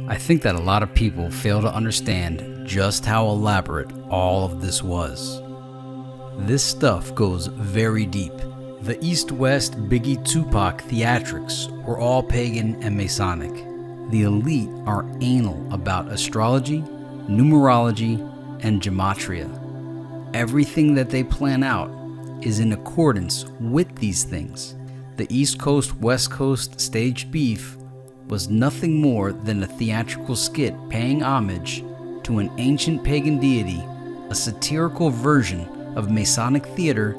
I think that a lot of people fail to understand just how elaborate all of this was. This stuff goes very deep. The East-West Biggie Tupac theatrics were all pagan and Masonic. The elite are anal about astrology, numerology, and gematria. Everything that they plan out is in accordance with these things. The East Coast, West Coast stage beef was nothing more than a theatrical skit paying homage to an ancient pagan deity, a satirical version of Masonic theater,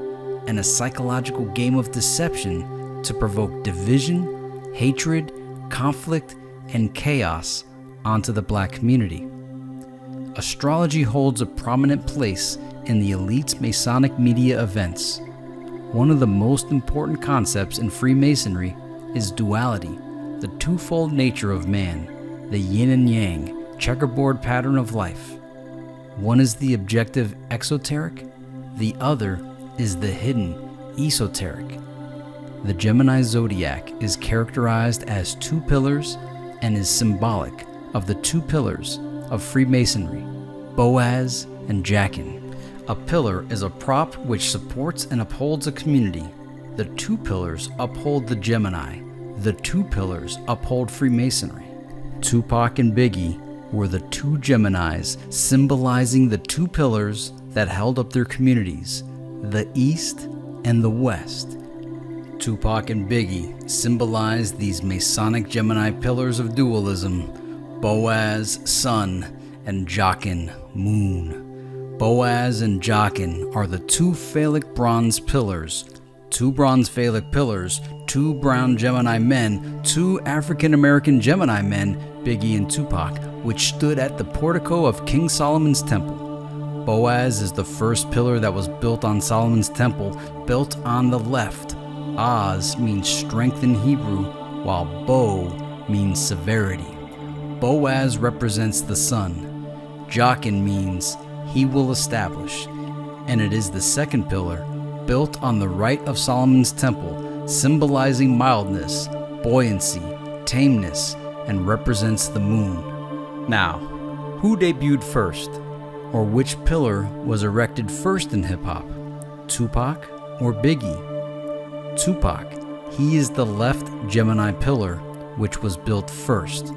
and a psychological game of deception to provoke division, hatred, conflict, and chaos onto the black community. Astrology holds a prominent place in the elite's Masonic media events. One of the most important concepts in Freemasonry is duality, the twofold nature of man, the yin and yang, checkerboard pattern of life. One is the objective exoteric, the other is the hidden esoteric. The Gemini zodiac is characterized as two pillars and is symbolic of the two pillars of Freemasonry, Boaz and Jachin. A pillar is a prop which supports and upholds a community. The two pillars uphold the Gemini. The two pillars uphold Freemasonry. Tupac and Biggie were the two Geminis symbolizing the two pillars that held up their communities, the East and the West. Tupac and Biggie symbolized these Masonic Gemini pillars of dualism, Boaz, sun, and Jachin, moon. Boaz and Jachin are the two phallic bronze pillars, two bronze phallic pillars, two brown Gemini men, two African-American Gemini men, Biggie and Tupac, which stood at the portico of King Solomon's temple. Boaz is the first pillar that was built on Solomon's temple, built on the left. Oz means strength in Hebrew, while Bo means severity. Boaz represents the sun. Jachin means he will establish, and it is the second pillar, built on the right of Solomon's temple, symbolizing mildness, buoyancy, tameness, and represents the moon. Now, who debuted first, or which pillar was erected first in hip-hop? Tupac or Biggie? Tupac. He is the left Gemini pillar, which was built first.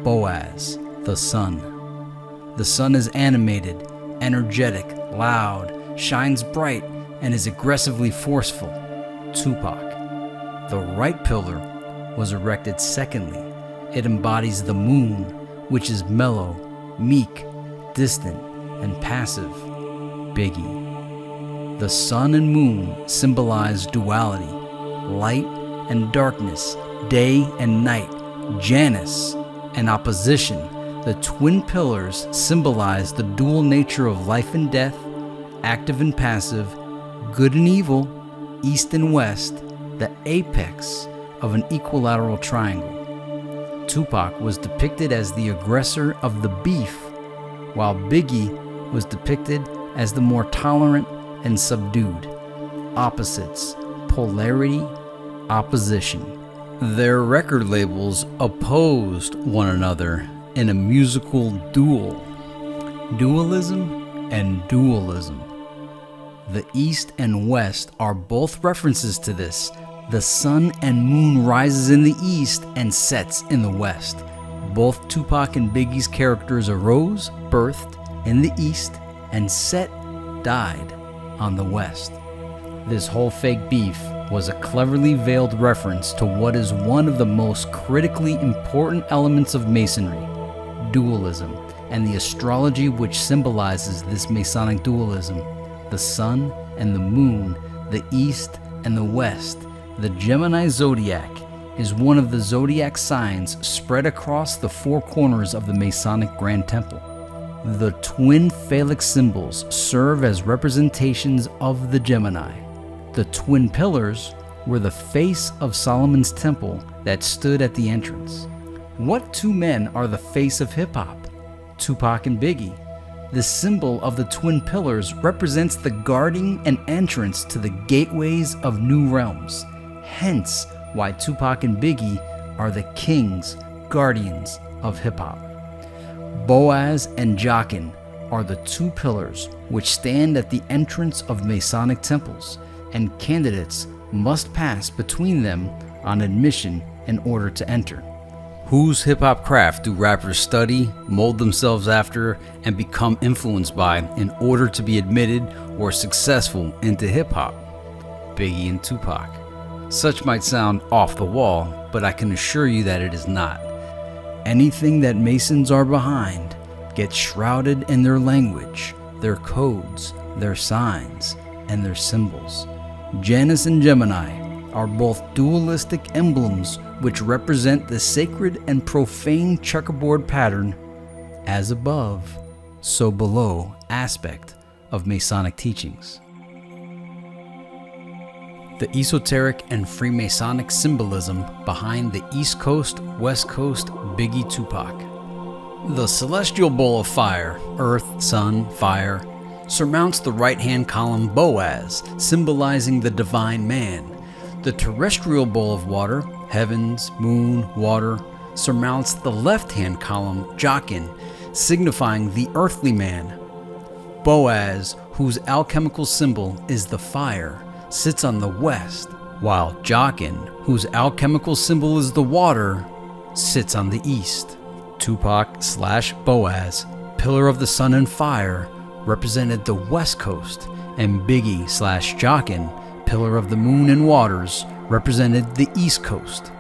Boaz, the sun. The sun is animated, energetic, loud, shines bright, and is aggressively forceful. Tupac. The right pillar was erected secondly. It embodies the moon, which is mellow, meek, distant, and passive. Biggie. The sun and moon symbolize duality, light and darkness, day and night, Janus and opposition. The twin pillars symbolize the dual nature of life and death, active and passive, good and evil, east and west, the apex of an equilateral triangle. Tupac was depicted as the aggressor of the beef, while Biggie was depicted as the more tolerant and subdued. Opposites, polarity, opposition. Their record labels opposed one another in a musical duel. Dualism and dualism. The East and West are both references to this. The sun and moon rises in the East and sets in the West. Both Tupac and Biggie's characters arose, birthed in the East, and set, died on the West. This whole fake beef was a cleverly veiled reference to what is one of the most critically important elements of Masonry, dualism, and the astrology which symbolizes this Masonic dualism, the sun and the moon, the East and the West. The Gemini zodiac is one of the zodiac signs spread across the four corners of the Masonic Grand Temple. The twin phallic symbols serve as representations of the Gemini. The twin pillars were the face of Solomon's temple that stood at the entrance. What two men are the face of hip-hop? Tupac and Biggie. The symbol of the twin pillars represents the guarding and entrance to the gateways of new realms. Hence why Tupac and Biggie are the kings, guardians of hip-hop. Boaz and Jachin are the two pillars which stand at the entrance of Masonic temples, and candidates must pass between them on admission in order to enter. Whose hip-hop craft do rappers study, mold themselves after, and become influenced by in order to be admitted or successful into hip-hop? Biggie and Tupac. Such might sound off the wall, but I can assure you that it is not. Anything that Masons are behind gets shrouded in their language, their codes, their signs, and their symbols. Janus and Gemini are both dualistic emblems which represent the sacred and profane checkerboard pattern, as above, so below aspect of Masonic teachings. The esoteric and Freemasonic symbolism behind the East Coast, West Coast, Biggie Tupac. The celestial bowl of fire, earth, sun, fire, surmounts the right-hand column Boaz, symbolizing the divine man. The terrestrial bowl of water, heavens, moon, water, surmounts the left-hand column Jachin, signifying the earthly man. Boaz, whose alchemical symbol is the fire, sits on the west, while Jachin, whose alchemical symbol is the water, sits on the east. Tupac/Boaz, pillar of the sun and fire, represented the West Coast, and Biggie/Jachin, pillar of the moon and waters, represented the East Coast.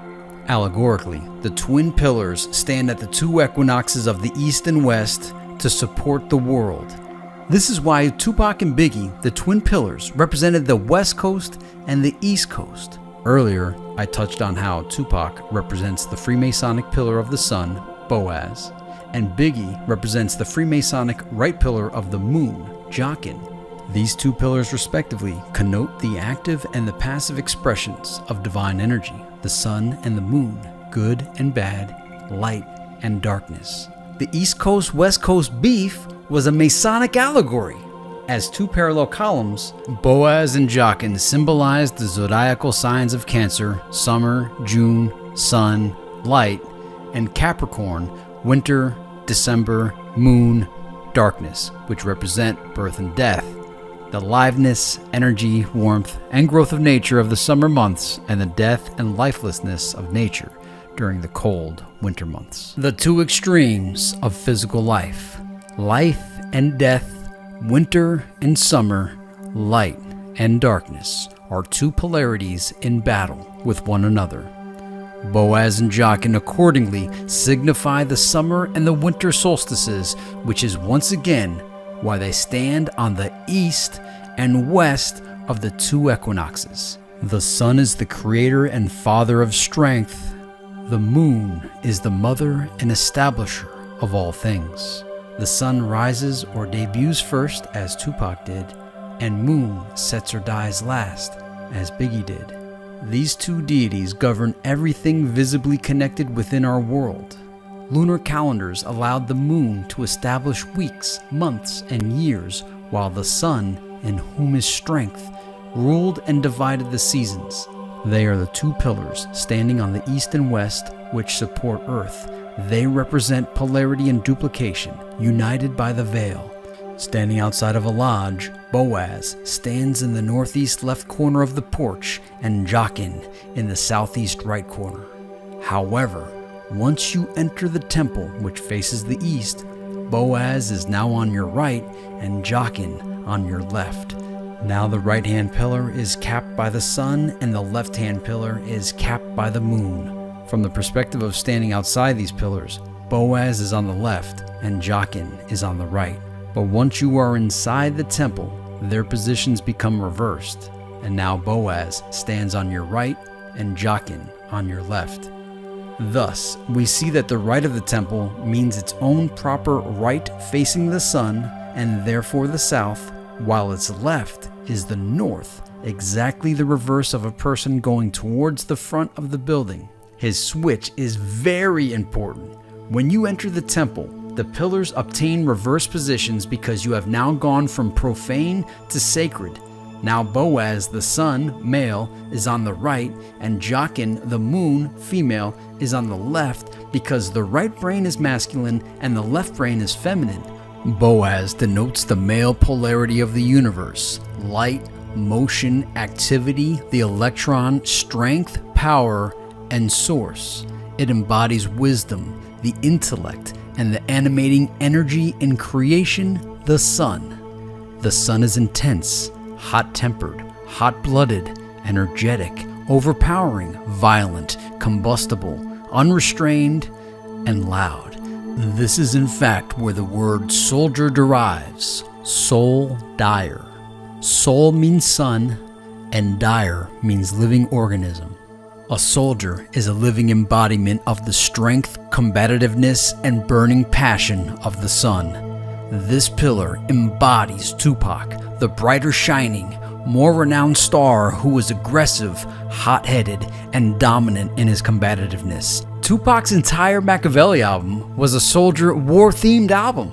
Allegorically, the twin pillars stand at the two equinoxes of the East and West to support the world. This is why Tupac and Biggie, the twin pillars, represented the West Coast and the East Coast. Earlier, I touched on how Tupac represents the Freemasonic pillar of the sun, Boaz, and Biggie represents the Freemasonic right pillar of the moon, Jachin. These two pillars respectively connote the active and the passive expressions of divine energy, the sun and the moon, good and bad, light and darkness. The East Coast, West Coast beef was a Masonic allegory. As two parallel columns, Boaz and Jachin symbolized the zodiacal signs of Cancer, summer, June, sun, light, and Capricorn, winter, December, moon, darkness, which represent birth and death. The aliveness, energy, warmth, and growth of nature of the summer months, and the death and lifelessness of nature during the cold winter months. The two extremes of physical life, life and death, winter and summer, light and darkness, are two polarities in battle with one another. Boaz and Jachin accordingly signify the summer and the winter solstices, which is once again why they stand on the east and west of the two equinoxes. The sun is the creator and father of strength. The moon is the mother and establisher of all things. The sun rises or debuts first, as Tupac did, and moon sets or dies last, as Biggie did. These two deities govern everything visibly connected within our world. Lunar calendars allowed the moon to establish weeks, months, and years, while the sun, in whom is strength, ruled and divided the seasons. They are the two pillars standing on the east and west which support Earth. They represent polarity and duplication, united by the veil. Standing outside of a lodge, Boaz stands in the northeast left corner of the porch and Jachin in the southeast right corner. However, once you enter the temple, which faces the east, Boaz is now on your right and Jachin on your left. Now the right-hand pillar is capped by the sun and the left-hand pillar is capped by the moon. From the perspective of standing outside these pillars, Boaz is on the left and Jachin is on the right. But once you are inside the temple, their positions become reversed, and now Boaz stands on your right and Jachin on your left. Thus, we see that the right of the temple means its own proper right facing the sun and therefore the south, while its left is the north, exactly the reverse of a person going towards the front of the building. His switch is very important. When you enter the temple, the pillars obtain reverse positions because you have now gone from profane to sacred. Now Boaz, the sun, male, is on the right, and Jachin, the moon, female, is on the left, because the right brain is masculine and the left brain is feminine. Boaz denotes the male polarity of the universe: light, motion, activity, the electron, strength, power, and source. It embodies wisdom, the intellect, and the animating energy in creation, the sun. The sun is intense, hot-tempered, hot-blooded, energetic, overpowering, violent, combustible, unrestrained, and loud. This is in fact where the word soldier derives: soul dire. Soul means sun, and dire means living organism. A soldier is a living embodiment of the strength, combativeness, and burning passion of the sun. This pillar embodies Tupac, the brighter shining, more renowned star who was aggressive, hot-headed, and dominant in his combativeness. Tupac's entire Machiavelli album was a soldier war-themed album.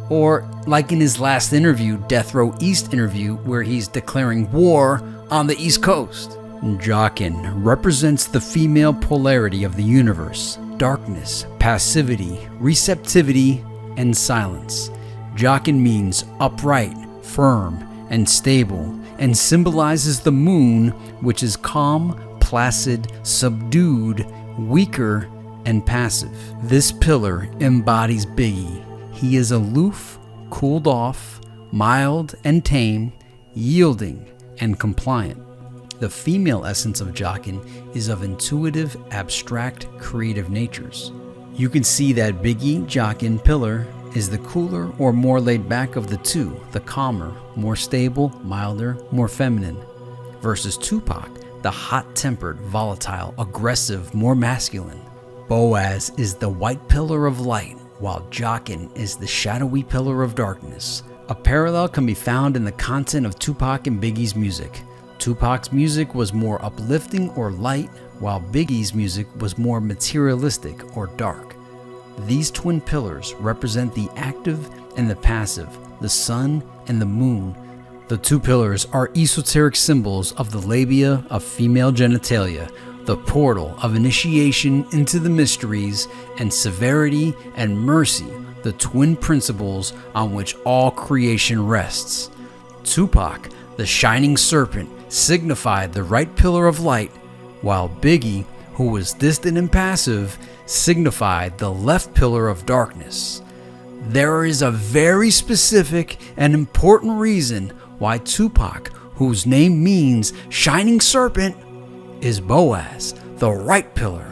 Or, like in his last interview, Death Row East interview, where he's declaring war on the East Coast. Jachin represents the female polarity of the universe: darkness, passivity, receptivity, and silence. Jachin means upright, firm, and stable, and symbolizes the moon, which is calm, placid, subdued, weaker, and passive. This pillar embodies Biggie. He is aloof, cooled off, mild and tame, yielding and compliant. The female essence of Jachin is of intuitive, abstract, creative natures. You can see that Biggie Jachin pillar is the cooler or more laid back of the two, the calmer, more stable, milder, more feminine, versus Tupac, the hot-tempered, volatile, aggressive, more masculine. Boaz is the white pillar of light, while Jachin is the shadowy pillar of darkness. A parallel can be found in the content of Tupac and Biggie's music. Tupac's music was more uplifting or light, while Biggie's music was more materialistic or dark. These twin pillars represent the active and the passive, the sun and the moon. The two pillars are esoteric symbols of the labia of female genitalia, the portal of initiation into the mysteries, and severity and mercy, the twin principles on which all creation rests. Tupac, the shining serpent, signified the right pillar of light, while Biggie, who was distant and passive, signified the left pillar of darkness. There is a very specific and important reason why Tupac, whose name means shining serpent, is Boaz, the right pillar.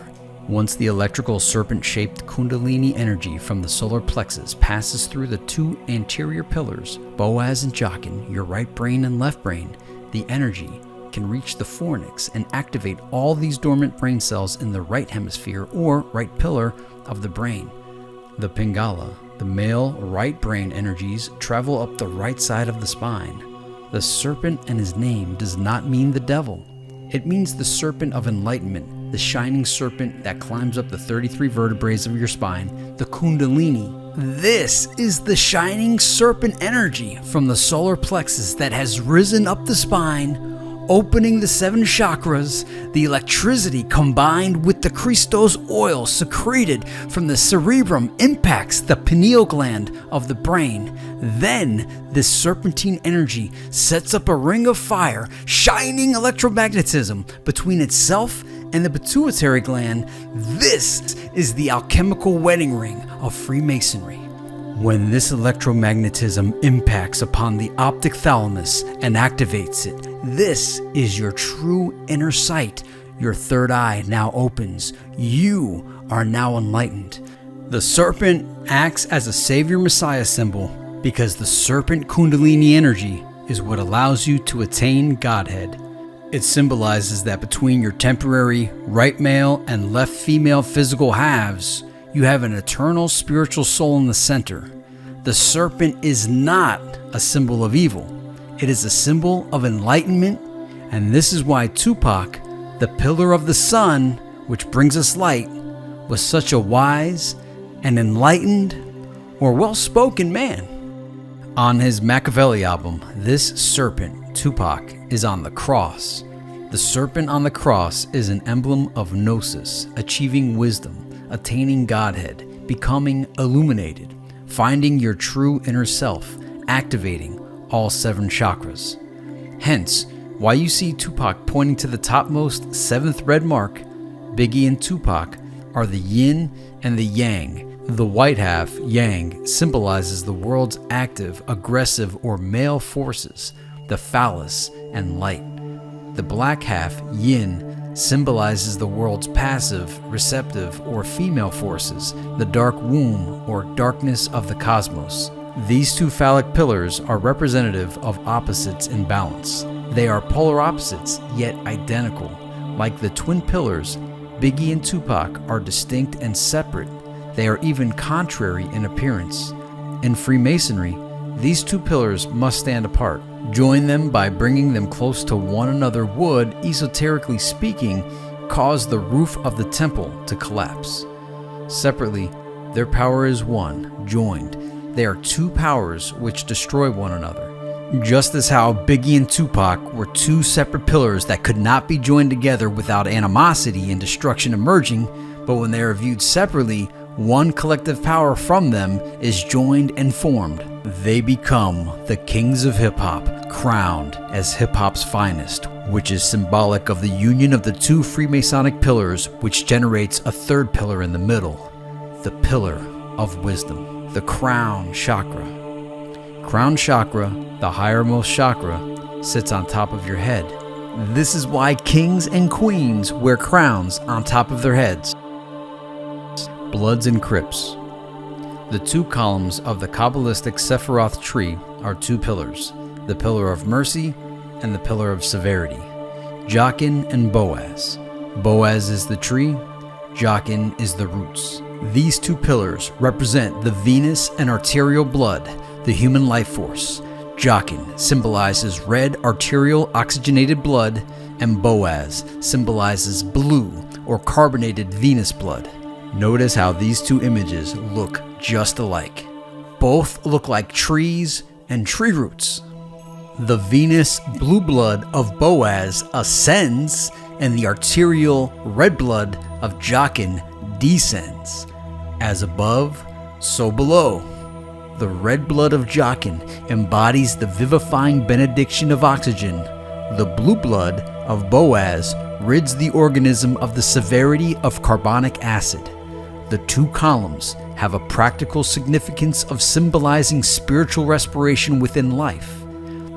Once the electrical serpent-shaped kundalini energy from the solar plexus passes through the two anterior pillars, Boaz and Jachin, your right brain and left brain, the energy can reach the fornix and activate all these dormant brain cells in the right hemisphere or right pillar of the brain. The Pingala, the male right brain energies, travel up the right side of the spine. The serpent and his name does not mean the devil. It means the serpent of enlightenment, the shining serpent that climbs up the 33 vertebrae of your spine, the Kundalini. This is the shining serpent energy from the solar plexus that has risen up the spine, opening the 7 chakras. The electricity combined with the Christos oil secreted from the cerebrum impacts the pineal gland of the brain. Then this serpentine energy sets up a ring of fire, shining electromagnetism between itself and the pituitary gland. This is the alchemical wedding ring of Freemasonry. When this electromagnetism impacts upon the optic thalamus and activates it, this is your true inner sight. Your third eye now opens. You are now enlightened. The serpent acts as a savior messiah symbol because the serpent kundalini energy is what allows you to attain Godhead. It symbolizes that between your temporary right male and left female physical halves, you have an eternal spiritual soul in the center. The serpent is not a symbol of evil. It is a symbol of enlightenment, and this is why Tupac, the pillar of the sun, which brings us light, was such a wise and enlightened or well-spoken man. On his Machiavelli album, this serpent, Tupac is on the cross. The serpent on the cross is an emblem of gnosis, achieving wisdom, attaining Godhead, becoming illuminated, finding your true inner self, activating all 7 chakras. Hence, why you see Tupac pointing to the topmost 7th red mark. Biggie and Tupac are the yin and the yang. The white half, yang, symbolizes the world's active, aggressive, or male forces, the phallus and light. The black half, yin, symbolizes the world's passive, receptive, or female forces, the dark womb or darkness of the cosmos. These 2 phallic pillars are representative of opposites in balance. They are polar opposites, yet identical. Like the twin pillars, Biggie and Tupac are distinct and separate. They are even contrary in appearance. In Freemasonry, these 2 pillars must stand apart. Join them by bringing them close to one another would, esoterically speaking, cause the roof of the temple to collapse. Separately, their power is one, joined. They are 2 powers which destroy one another. Just as how Biggie and Tupac were 2 separate pillars that could not be joined together without animosity and destruction emerging, but when they are viewed separately, one collective power from them is joined and formed. They become the kings of hip-hop, crowned as hip-hop's finest, which is symbolic of the union of the 2 Freemasonic pillars, which generates a 3rd pillar in the middle, the pillar of wisdom, the crown chakra. Crown chakra, the highermost chakra, sits on top of your head. This is why kings and queens wear crowns on top of their heads. Bloods and Crips. The 2 columns of the Kabbalistic Sephiroth tree are 2 pillars, the pillar of mercy and the pillar of severity. Jachin and Boaz. Boaz is the tree, Jachin is the roots. These 2 pillars represent the venous and arterial blood, the human life force. Jachin symbolizes red arterial oxygenated blood, and Boaz symbolizes blue or carbonated venous blood. Notice how these 2 images look just alike. Both look like trees and tree roots. The venous blue blood of Boaz ascends, and the arterial red blood of Jachin descends. As above, so below. The red blood of Jachin embodies the vivifying benediction of oxygen. The blue blood of Boaz rids the organism of the severity of carbonic acid. The 2 columns have a practical significance of symbolizing spiritual respiration within life.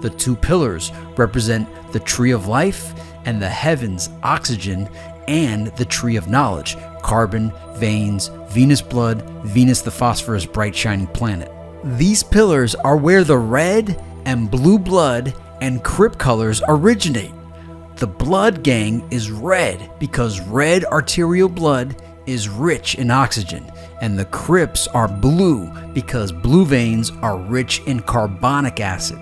The 2 pillars represent the tree of life and the heavens, oxygen, and the tree of knowledge, carbon, veins, Venus blood, Venus the phosphorus bright shining planet. These pillars are where the red and blue blood and Crip colors originate. The blood gang is red because red arterial blood is rich in oxygen, and the Crips are blue because blue veins are rich in carbonic acid.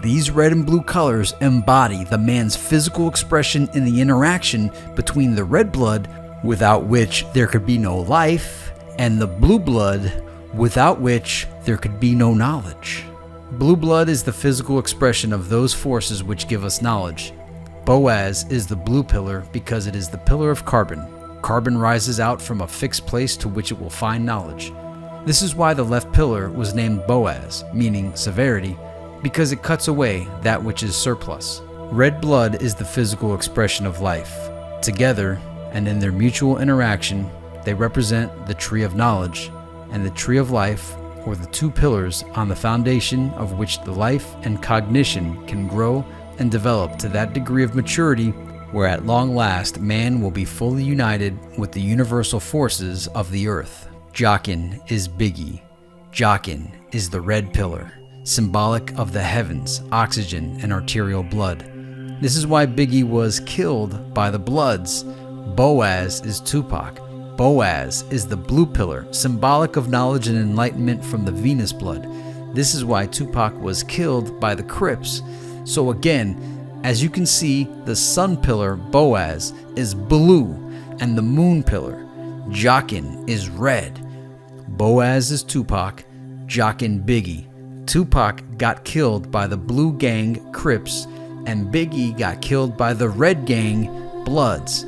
These red and blue colors embody the man's physical expression in the interaction between the red blood, without which there could be no life, and the blue blood, without which there could be no knowledge. Blue blood is the physical expression of those forces which give us knowledge. Boaz is the blue pillar because it is the pillar of carbon. Carbon rises out from a fixed place to which it will find knowledge. This is why the left pillar was named Boaz, meaning severity, because it cuts away that which is surplus. Red blood is the physical expression of life. Together, and in their mutual interaction, they represent the tree of knowledge and the tree of life, or the 2 pillars on the foundation of which the life and cognition can grow and develop to that degree of maturity where at long last man will be fully united with the universal forces of the earth. Jachin is Biggie. Jachin is the red pillar, symbolic of the heavens, oxygen, and arterial blood. This is why Biggie was killed by the Bloods. Boaz is Tupac. Boaz is the blue pillar, symbolic of knowledge and enlightenment from the Venus blood. This is why Tupac was killed by the Crips. So again, as you can see, the sun pillar, Boaz, is blue, and the moon pillar, Jachin, is red. Boaz is Tupac, Jachin Biggie. Tupac got killed by the blue gang Crips, and Big E got killed by the Red Gang, Bloods.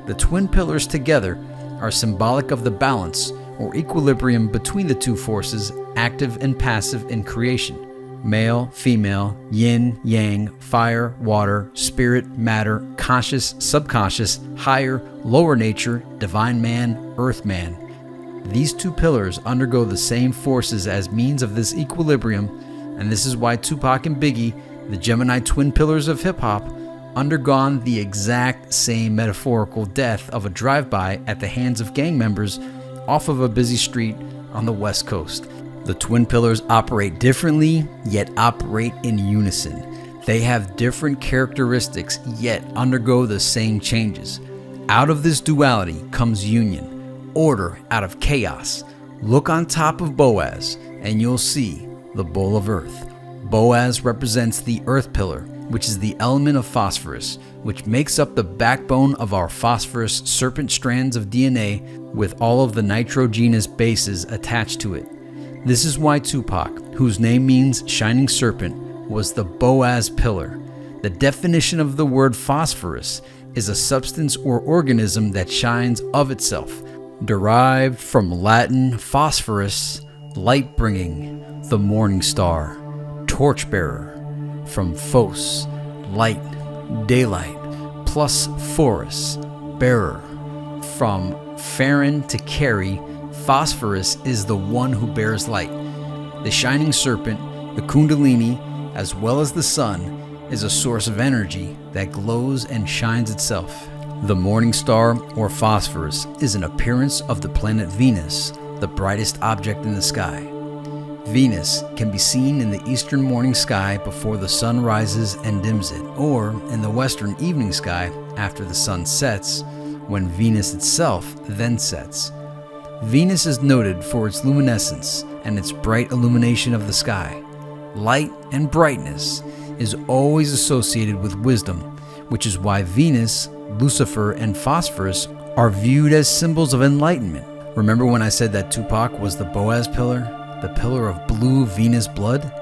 The twin pillars together are symbolic of the balance or equilibrium between the two forces, active and passive in creation. Male, female, yin, yang, fire, water, spirit, matter, conscious, subconscious, higher, lower nature, divine man, earth man. These two pillars undergo the same forces as means of this equilibrium, and this is why Tupac and Biggie, the Gemini twin pillars of hip-hop, undergone the exact same metaphorical death of a drive-by at the hands of gang members off of a busy street on the West Coast. The twin pillars operate differently, yet operate in unison. They have different characteristics, yet undergo the same changes. Out of this duality comes union, order out of chaos. Look on top of Boaz, and you'll see the bowl of earth. Boaz represents the earth pillar, which is the element of phosphorus, which makes up the backbone of our phosphorus serpent strands of DNA with all of the nitrogenous bases attached to it. This is why Tupac, whose name means shining serpent, was the Boaz pillar. The definition of the word phosphorus is a substance or organism that shines of itself, derived from Latin phosphorus, light bringing, the morning star, torchbearer, from phos, light, daylight, plus phorus, bearer. From pharon to carry, phosphorus is the one who bears light. The shining serpent, the kundalini, as well as the sun, is a source of energy that glows and shines itself. The morning star, or phosphorus, is an appearance of the planet Venus, the brightest object in the sky. Venus can be seen in the eastern morning sky before the sun rises and dims it, or in the western evening sky after the sun sets, when Venus itself then sets. Venus is noted for its luminescence and its bright illumination of the sky. Light and brightness is always associated with wisdom, which is why Venus, Lucifer, and phosphorus are viewed as symbols of enlightenment. Remember when I said that Tupac was the Boaz pillar, the pillar of blue Venus blood?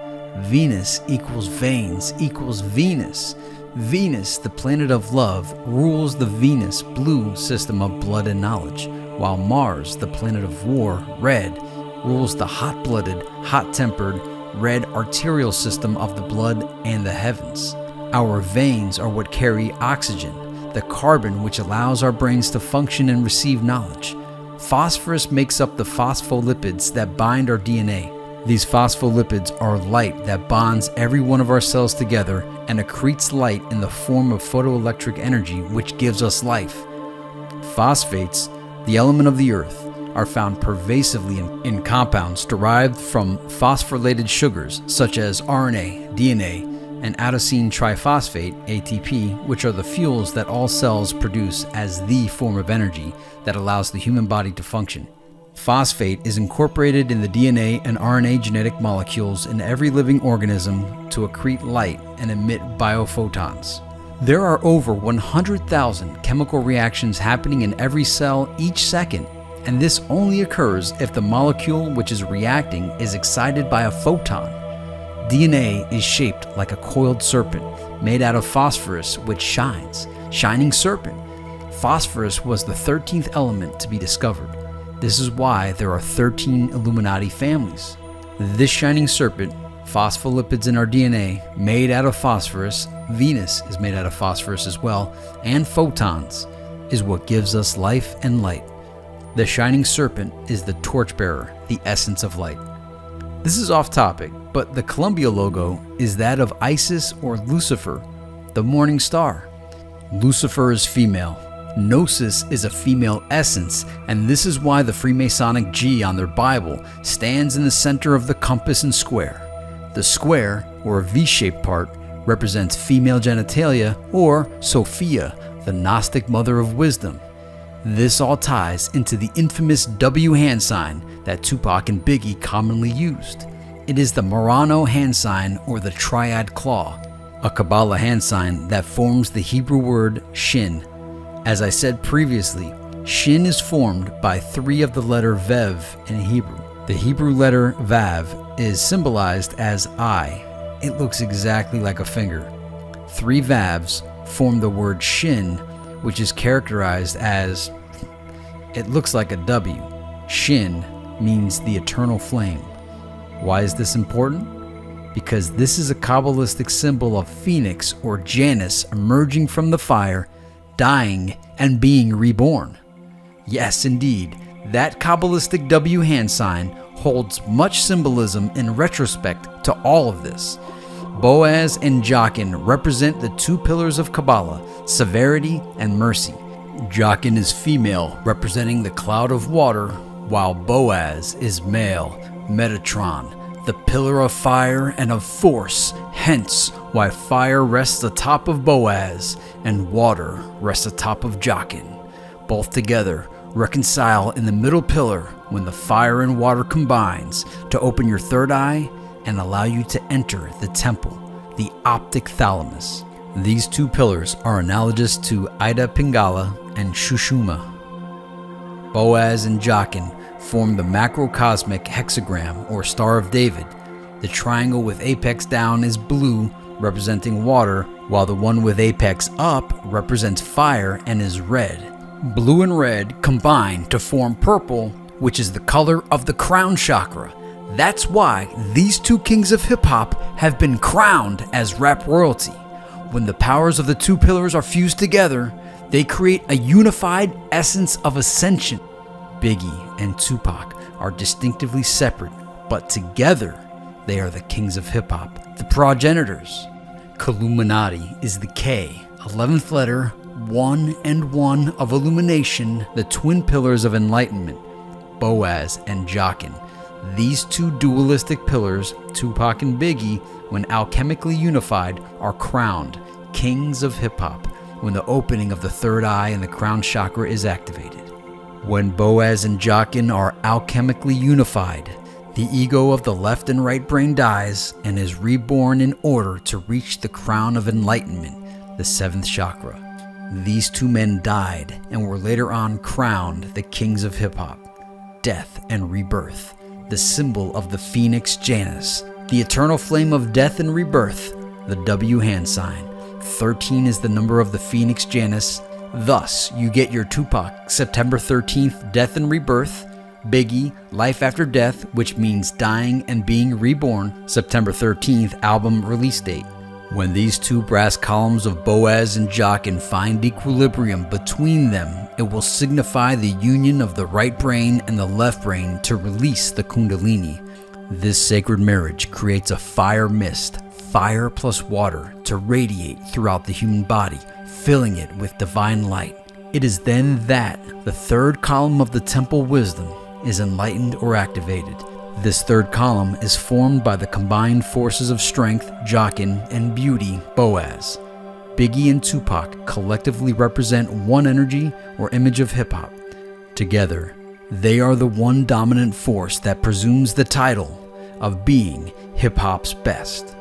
Venus equals veins equals Venus. Venus, the planet of love, rules the Venus blue system of blood and knowledge, while Mars, the planet of war, red, rules the hot-blooded, hot-tempered, red arterial system of the blood and the heavens. Our veins are what carry oxygen, the carbon which allows our brains to function and receive knowledge. Phosphorus makes up the phospholipids that bind our DNA. These phospholipids are light that bonds every one of our cells together and accretes light in the form of photoelectric energy, which gives us life. Phosphates, the element of the earth, are found pervasively in compounds derived from phosphorylated sugars such as RNA, DNA, and adenosine triphosphate, ATP, which are the fuels that all cells produce as the form of energy that allows the human body to function. Phosphate is incorporated in the DNA and RNA genetic molecules in every living organism to accrete light and emit biophotons. There are over 100,000 chemical reactions happening in every cell each second, and this only occurs if the molecule which is reacting is excited by a photon. DNA is shaped like a coiled serpent made out of phosphorus which shines. Shining serpent. Phosphorus was the 13th element to be discovered. This is why there are 13 Illuminati families. This shining serpent, phospholipids in our DNA, made out of phosphorus, Venus is made out of phosphorus as well, and photons, is what gives us life and light. The shining serpent is the torchbearer, the essence of light. This is off topic, but the Columbia logo is that of Isis or Lucifer, the morning star. Lucifer is female. Gnosis is a female essence, and this is why the Freemasonic G on their Bible stands in the center of the compass and square. The square, or V-shaped part, represents female genitalia, or Sophia, the Gnostic mother of wisdom. This all ties into the infamous W hand sign that Tupac and Biggie commonly used. It is the Marano hand sign, or the triad claw, a Kabbalah hand sign that forms the Hebrew word shin. As I said previously, shin is formed by 3 of the letter Vev in Hebrew. The Hebrew letter Vav is symbolized as eye. It looks exactly like a finger. Three vowels form the word shin, which is characterized as, it looks like a W. Shin means the eternal flame. Why is this important? Because this is a Kabbalistic symbol of Phoenix or Janus emerging from the fire, dying, and being reborn. Yes, indeed, that Kabbalistic W hand sign holds much symbolism in retrospect to all of this. Boaz and Jachin represent the two pillars of Kabbalah, severity and mercy. Jachin is female, representing the cloud of water, while Boaz is male, Metatron, the pillar of fire and of force, hence why fire rests atop of Boaz and water rests atop of Jachin. Both together reconcile in the middle pillar when the fire and water combines to open your third eye and allow you to enter the temple, the optic thalamus. These two pillars are analogous to Ida Pingala and Shushuma. Boaz and Jachin form the macrocosmic hexagram or Star of David. The triangle with apex down is blue, representing water, while the one with apex up represents fire and is red. Blue and red combine to form purple, which is the color of the crown chakra. That's why these two kings of hip-hop have been crowned as rap royalty. When the powers of the two pillars are fused together, they create a unified essence of ascension. Biggie and Tupac are distinctively separate, but together they are the kings of hip-hop, the progenitors. Killuminati is the K, 11th letter, 1 and 1 of illumination, the twin pillars of enlightenment. Boaz and Jachin. These two dualistic pillars, Tupac and Biggie, when alchemically unified, are crowned kings of hip-hop when the opening of the third eye and the crown chakra is activated. When Boaz and Jachin are alchemically unified, the ego of the left and right brain dies and is reborn in order to reach the crown of enlightenment, the seventh chakra. These two men died and were later on crowned the kings of hip-hop. Death and rebirth, the symbol of the Phoenix Janus, the eternal flame of death and rebirth, the W hand sign. 13 is the number of the Phoenix Janus. Thus, you get your Tupac, September 13th, death and rebirth. Biggie, life after death, which means dying and being reborn, September 13th, album release date. When these two brass columns of Boaz and Jachin find equilibrium between them, it will signify the union of the right brain and the left brain to release the Kundalini. This sacred marriage creates a fire mist, fire plus water, to radiate throughout the human body, filling it with divine light. It is then that the third column of the temple wisdom is enlightened or activated. This third column is formed by the combined forces of strength, Jachin, and beauty, Boaz. Biggie and Tupac collectively represent one energy or image of hip-hop. Together, they are the one dominant force that presumes the title of being hip-hop's best.